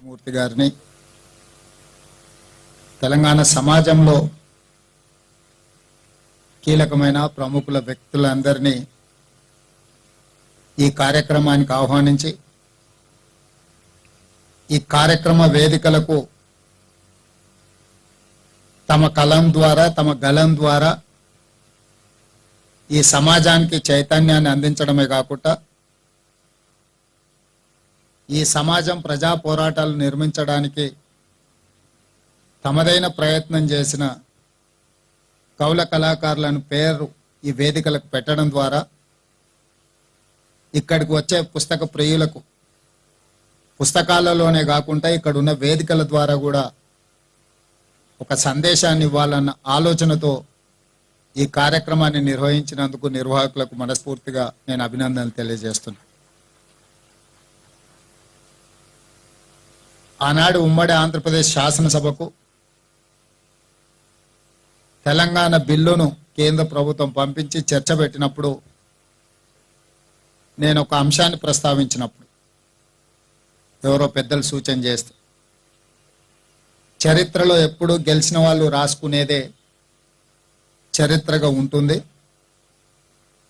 మూర్తి గారిని తెలంగాణ సమాజంలో కీలకమైన ప్రముఖుల వ్యక్తులందరినీ ఈ కార్యక్రమానికి ఆహ్వానించి ఈ కార్యక్రమ వేదికలకు తమ కలం ద్వారా తమ గలం ద్వారా ఈ సమాజానికి చైతన్యాన్ని అందించడమే కాకుండా ఈ సమాజం ప్రజా పోరాటాలు నిర్మించడానికి తమదైన ప్రయత్నం చేసిన కవుల కళాకారులను పేరు ఈ వేదికలకు పెట్టడం ద్వారా ఇక్కడికి వచ్చే పుస్తక ప్రియులకు పుస్తకాలలోనే కాకుండా ఇక్కడ ఉన్న వేదికల ద్వారా కూడా ఒక సందేశాన్ని ఇవ్వాలన్న ఆలోచనతో ఈ కార్యక్రమాన్ని నిర్వహించినందుకు నిర్వాహకులకు మనస్ఫూర్తిగా నేను అభినందనలు తెలియజేస్తున్నాను. ఆనాడు ఉమ్మడి ఆంధ్రప్రదేశ్ శాసనసభకు తెలంగాణ బిల్లును కేంద్ర ప్రభుత్వం పంపించి చర్చ పెట్టినప్పుడు నేను ఒక అంశాన్ని ప్రస్తావించినప్పుడు ఎవరో పెద్దలు సూచన చేస్తే చరిత్రలో ఎప్పుడు గెలిచిన వాళ్ళు రాసుకునేదే చరిత్రగా ఉంటుంది,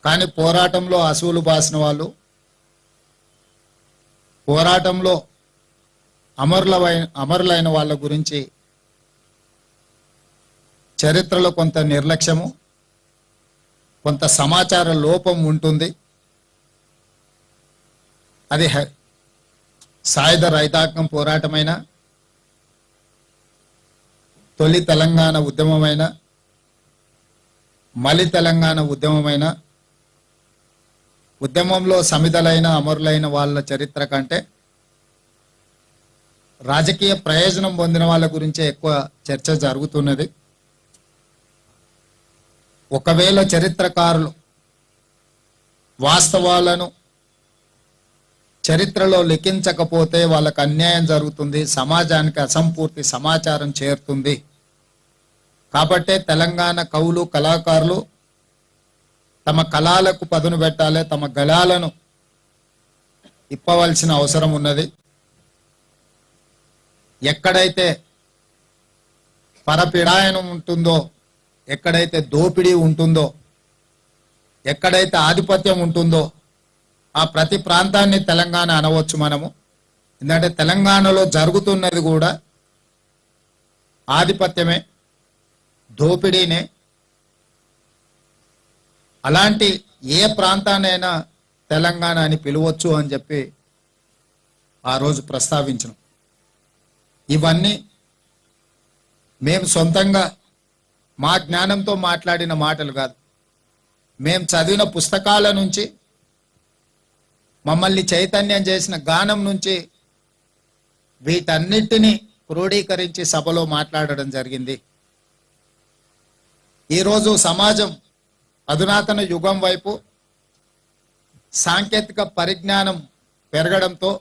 కానీ పోరాటంలో అసూలు బాసిన వాళ్ళు, పోరాటంలో అమరులైన వాళ్ళ గురించి చరిత్రలో కొంత నిర్లక్ష్యము, కొంత సమాచార లోపం ఉంటుంది. అది సాయుధ రైతాంగం పోరాటమైన, తొలి తెలంగాణ ఉద్యమమైన, మలి తెలంగాణ ఉద్యమమైన, ఉద్యమంలో సమిధలైన అమరులైన వాళ్ళ చరిత్ర కంటే రాజకీయ ప్రయోజనం పొందిన వాళ్ళ గురించే ఎక్కువ చర్చ జరుగుతున్నది. ఒకవేళ చరిత్రకారులు వాస్తవాలను చరిత్రలో లిఖించకపోతే వాళ్ళకు అన్యాయం జరుగుతుంది, సమాజానికి అసంపూర్తి సమాచారం చేరుతుంది. కాబట్టే తెలంగాణ కవులు కళాకారులు తమ కళలకు పదును పెట్టాలి, తమ గళాలను ఇప్పవలసిన అవసరం ఉన్నది. ఎక్కడైతే పరపీడాయనం ఉంటుందో, ఎక్కడైతే దోపిడీ ఉంటుందో, ఎక్కడైతే ఆధిపత్యం ఉంటుందో ఆ ప్రతి ప్రాంతాన్ని తెలంగాణ అనవచ్చు మనము. ఎందుకంటే తెలంగాణలో జరుగుతున్నది కూడా ఆధిపత్యమే, దోపిడీనే. అలాంటి ఏ ప్రాంతాన్నైనా తెలంగాణ అని పిలవచ్చు అని చెప్పి ఆ రోజు ప్రస్తావించను. ఇవన్నీ మేము సొంతంగా మా జ్ఞానంతో మాట్లాడిన మాటలు కాదు, మేము చదివిన పుస్తకాల నుంచి, మమ్మల్ని చైతన్యం చేసిన గానం నుంచి వీటన్నిటినీ క్రోడీకరించి సభలో మాట్లాడడం జరిగింది. ఈరోజు సమాజం అధునాతన యుగం వైపు సాంకేతిక పరిజ్ఞానం పెరగడంతో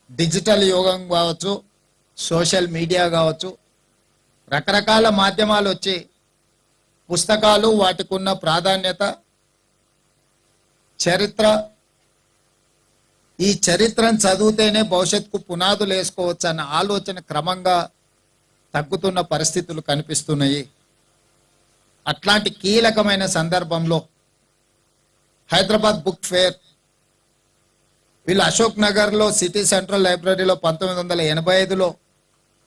డిజిటల్ యుగం కావచ్చు, సోషల్ మీడియా కావచ్చు, రకరకాల మాధ్యమాలు వచ్చి పుస్తకాలు వాటికి ఉన్న ప్రాధాన్యత, చరిత్ర, ఈ చరిత్రను చదివితేనే భవిష్యత్తుకు పునాదులు వేసుకోవచ్చు అన్న ఆలోచన క్రమంగా తగ్గుతున్న పరిస్థితులు కనిపిస్తున్నాయి. అట్లాంటి కీలకమైన సందర్భంలో హైదరాబాద్ బుక్ ఫేర్ వీళ్ళు అశోక్ నగర్లో సిటీ సెంట్రల్ లైబ్రరీలో 1985లో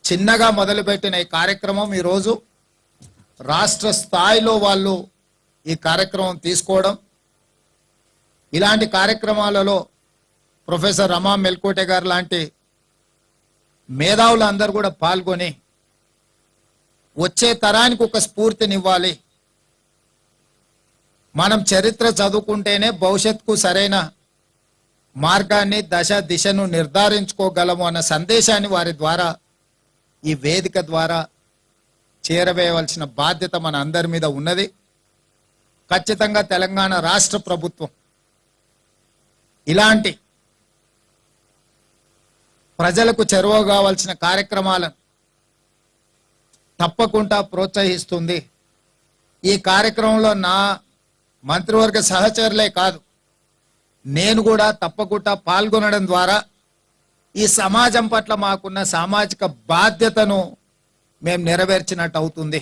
చిన్నగా మొదలుపెట్టిన ఈ కార్యక్రమం ఈరోజు రాష్ట్ర స్థాయిలో వాళ్ళు ఈ కార్యక్రమం తీసుకోవడం, ఇలాంటి కార్యక్రమాలలో ప్రొఫెసర్ రమా మెల్కోటే గారు లాంటి మేధావులు అందరూ కూడా పాల్గొని వచ్చే తరానికి ఒక స్ఫూర్తినివ్వాలి. మనం చరిత్ర చదువుకుంటేనే భవిష్యత్తుకు సరైన మార్గాన్ని, దిశను నిర్ధారించుకోగలము అన్న సందేశాన్ని వారి ద్వారా, ఈ వేదిక ద్వారా చేరవేయవలసిన బాధ్యత మన అందరి మీద ఉన్నది. ఖచ్చితంగా తెలంగాణ రాష్ట్ర ప్రభుత్వం ఇలాంటి ప్రజలకు చేరువ కావాల్సిన కార్యక్రమాలను తప్పకుండా ప్రోత్సహిస్తుంది. ఈ కార్యక్రమంలో నా మంత్రివర్గ సహచరులే కాదు, నేను కూడా తప్పకుండా పాల్గొనడం ద్వారా ఈ సమాజం పట్ల మాకున్న సామాజిక బాధ్యతను మేము నెరవేర్చినట్టు అవుతుంది.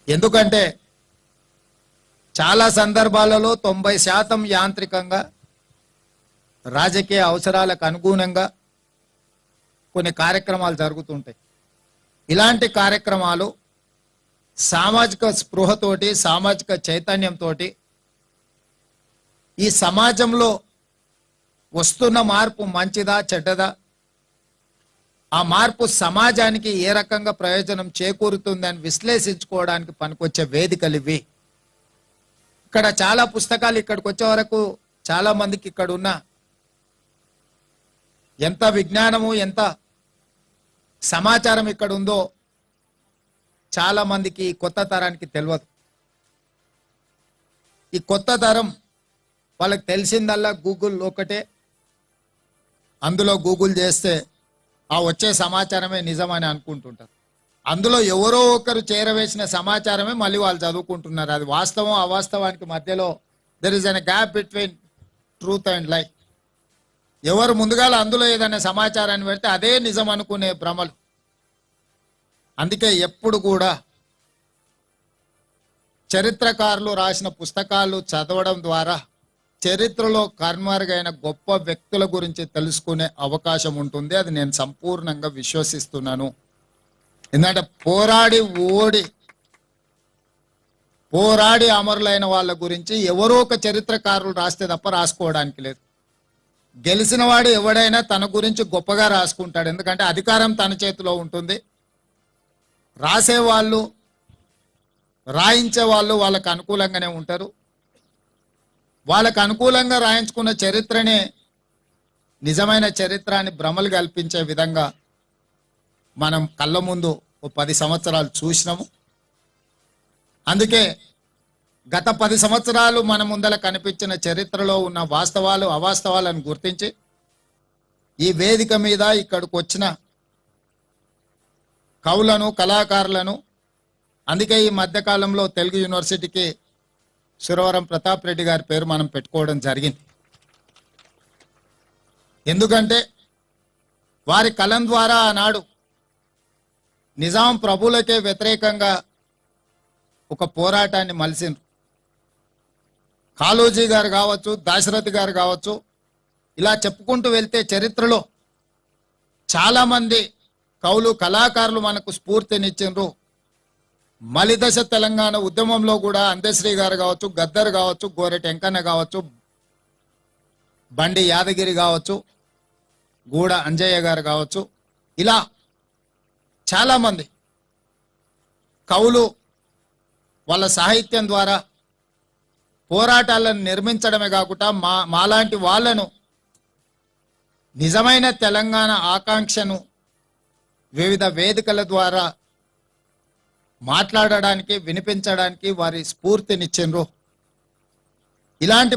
ఎందుకంటే చాలా సందర్భాలలో 90% యాంత్రికంగా రాజకీయ అవసరాలకు అనుగుణంగా కొన్ని కార్యక్రమాలు జరుగుతుంటాయి. ఇలాంటి కార్యక్రమాలు సామాజిక స్పృహతోటి, సామాజిక చైతన్యంతో ఈ సమాజంలో వస్తున్న మార్పు మంచిదా చెడ్డదా, ఆ మార్పు సమాజానికి ఏ రకంగా ప్రయోజనం చేకూరుతుందని విశ్లేషించుకోవడానికి పనికొచ్చే వేదికలు ఇవి. ఇక్కడ చాలా పుస్తకాలు ఇక్కడికి వచ్చే వరకు చాలా మందికి ఇక్కడ ఉన్న ఎంత విజ్ఞానము ఎంత సమాచారం ఇక్కడ ఉందో చాలా మందికి కొత్త తరానికి తెలియదు. ఈ కొత్త తరం వాళ్ళకి తెలిసిందల్లా గూగుల్ ఒకటే, అందులో గూగుల్ చేస్తే ఆ వచ్చే సమాచారమే నిజమని అనుకుంటుంటారు. అందులో ఎవరో ఒకరు చేరవేసిన సమాచారమే మళ్ళీ వాళ్ళు చదువుకుంటున్నారు. అది వాస్తవం అవాస్తవానికి మధ్యలో there is an gap between truth and లై. ఎవరు ముందుగాల అందులో ఏదైనా సమాచారాన్ని పెడితే అదే నిజం అనుకునే భ్రమలు. అందుకే ఎప్పుడు కూడా చరిత్రకారులు రాసిన పుస్తకాలు చదవడం ద్వారా చరిత్రలో కనుమరుగైన గొప్ప వ్యక్తుల గురించి తెలుసుకునే అవకాశం ఉంటుంది. అది నేను సంపూర్ణంగా విశ్వసిస్తున్నాను. ఎందుకంటే పోరాడి అమరులైన వాళ్ళ గురించి ఎవరో ఒక చరిత్రకారులు రాస్తే తప్ప రాసుకోవడానికి లేదు. గెలిచిన వాడు ఎవడైనా తన గురించి గొప్పగా రాసుకుంటాడు, ఎందుకంటే అధికారం తన చేతిలో ఉంటుంది. రాసేవాళ్ళు రాయించే వాళ్ళు వాళ్ళకు అనుకూలంగానే ఉంటారు. వాళ్ళకు అనుకూలంగా రాయించుకున్న చరిత్రనే నిజమైన చరిత్ర అని భ్రమలు కల్పించే విధంగా మనం కళ్ళ ముందు 10 సంవత్సరాలు చూసినాము. అందుకే గత 10 సంవత్సరాలు మన ముందల కనిపించిన చరిత్రలో ఉన్న వాస్తవాలు అవాస్తవాలను గుర్తించి ఈ వేదిక మీద ఇక్కడికి వచ్చిన కవులను కళాకారులను, అందుకే ఈ మధ్యకాలంలో తెలుగు యూనివర్సిటీకి సురవరం ప్రతాప్ రెడ్డి గారి పేరు మనం పెట్టుకోవడం జరిగింది. ఎందుకంటే వారి కలం ద్వారా ఆనాడు నిజాం ప్రభులకే వ్యతిరేకంగా ఒక పోరాటాన్ని మలిసిండ్రు. కాళోజీ గారు కావచ్చు, దాశరథి గారు కావచ్చు, ఇలా చెప్పుకుంటూ వెళ్తే చరిత్రలో చాలా మంది కవులు కళాకారులు మనకు స్ఫూర్తినిచ్చిండ్రు. మలిదశ తెలంగాణ ఉద్యమంలో కూడా అందశ్రీ గారు కావచ్చు, గద్దర్ కావచ్చు, గోరెటి వెంకన్న కావచ్చు, బండి యాదగిరి కావచ్చు, గూడ అంజయ్య గారు కావచ్చు, ఇలా చాలా మంది కవులు వాళ్ళ సాహిత్యం ద్వారా పోరాటాలను నిర్మించడమే కాకుండా మాలాంటి వాళ్ళను నిజమైన తెలంగాణ ఆకాంక్షను వివిధ వేదికల ద్వారా మాట్లాడడానికి, వినిపించడానికి వారి స్ఫూర్తినిచ్చిండ్రు. ఇలాంటి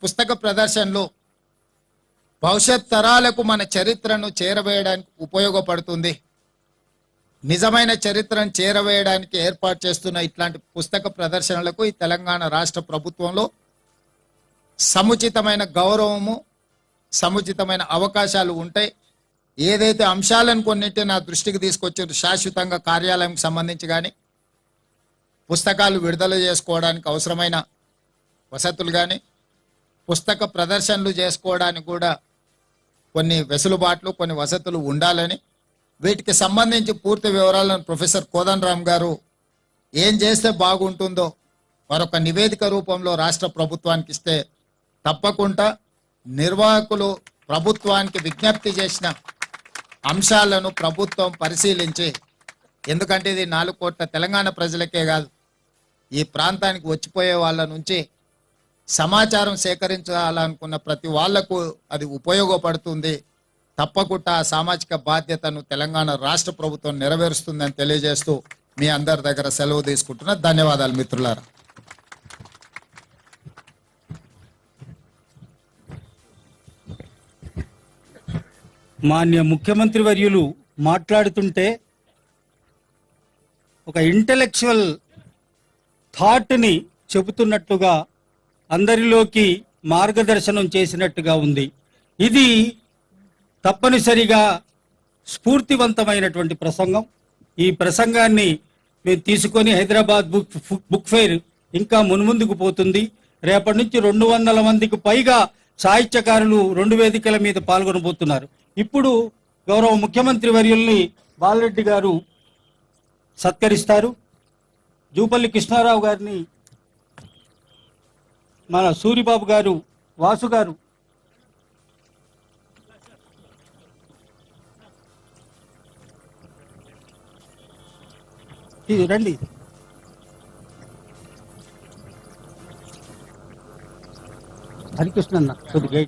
పుస్తక ప్రదర్శనలు భవిష్యత్ తరాలకు మన చరిత్రను చేరవేయడానికి ఉపయోగపడుతుంది. నిజమైన చరిత్రను చేరవేయడానికి ఏర్పాటు చేస్తున్న ఇట్లాంటి పుస్తక ప్రదర్శనలకు ఈ తెలంగాణ రాష్ట్ర ప్రభుత్వంలో సముచితమైన గౌరవము, సముచితమైన అవకాశాలు ఉంటాయి. ఏదైతే అంశాలను కొన్నింటి నా దృష్టికి తీసుకొచ్చారు, శాశ్వతంగా కార్యాలయంకి సంబంధించి కానీ, పుస్తకాలు విడుదల చేసుకోవడానికి అవసరమైన వసతులు కానీ, పుస్తక ప్రదర్శనలు చేసుకోవడానికి కూడా కొన్ని వెసులుబాట్లు, కొన్ని వసతులు ఉండాలని, వీటికి సంబంధించి పూర్తి వివరాలను ప్రొఫెసర్ కోదండరామ్ గారు ఏం చేస్తే బాగుంటుందో మరొక నివేదిక రూపంలో రాష్ట్ర ప్రభుత్వానికి ఇస్తే తప్పకుండా నిర్వాహకులు ప్రభుత్వానికి విజ్ఞప్తి చేసిన అంశాలను ప్రభుత్వం పరిశీలించి, ఎందుకంటే ఇది 4 కోట్ల తెలంగాణ ప్రజలకే కాదు, ఈ ప్రాంతానికి వచ్చిపోయే వాళ్ళ నుంచి సమాచారం సేకరించాలనుకున్న ప్రతి వాళ్లకు అది ఉపయోగపడుతుంది. తప్పకుండా ఆ సామాజిక బాధ్యతను తెలంగాణ రాష్ట్ర ప్రభుత్వం నెరవేరుస్తుందని తెలియజేస్తూ మీ అందరి దగ్గర సెలవు తీసుకుంటున్నా. ధన్యవాదాలు మిత్రులారా. మాన్య ముఖ్యమంత్రి వర్యులు మాట్లాడుతుంటే ఒక ఇంటెలెక్చువల్ థాట్ని చెబుతున్నట్లుగా అందరిలోకి మార్గదర్శనం చేసినట్టుగా ఉంది. ఇది తప్పనిసరిగా స్ఫూర్తివంతమైనటువంటి ప్రసంగం. ఈ ప్రసంగాన్ని మేము తీసుకొని హైదరాబాద్ బుక్ ఫెయిర్ ఇంకా మున్ముందుకు పోతుంది. రేపటి నుంచి 200 మందికి పైగా సాహిత్యకారులు 2 వేదికల మీద పాల్గొనబోతున్నారు. ఇప్పుడు గౌరవ ముఖ్యమంత్రి వర్యుల్ని బాలరెడ్డి గారు సత్కరిస్తారు. జూపల్లి కృష్ణారావు గారిని మన సూరిబాబు గారు, వాసు గారు ఇది రండి. హరికృష్ణ అన్న కొద్దిగా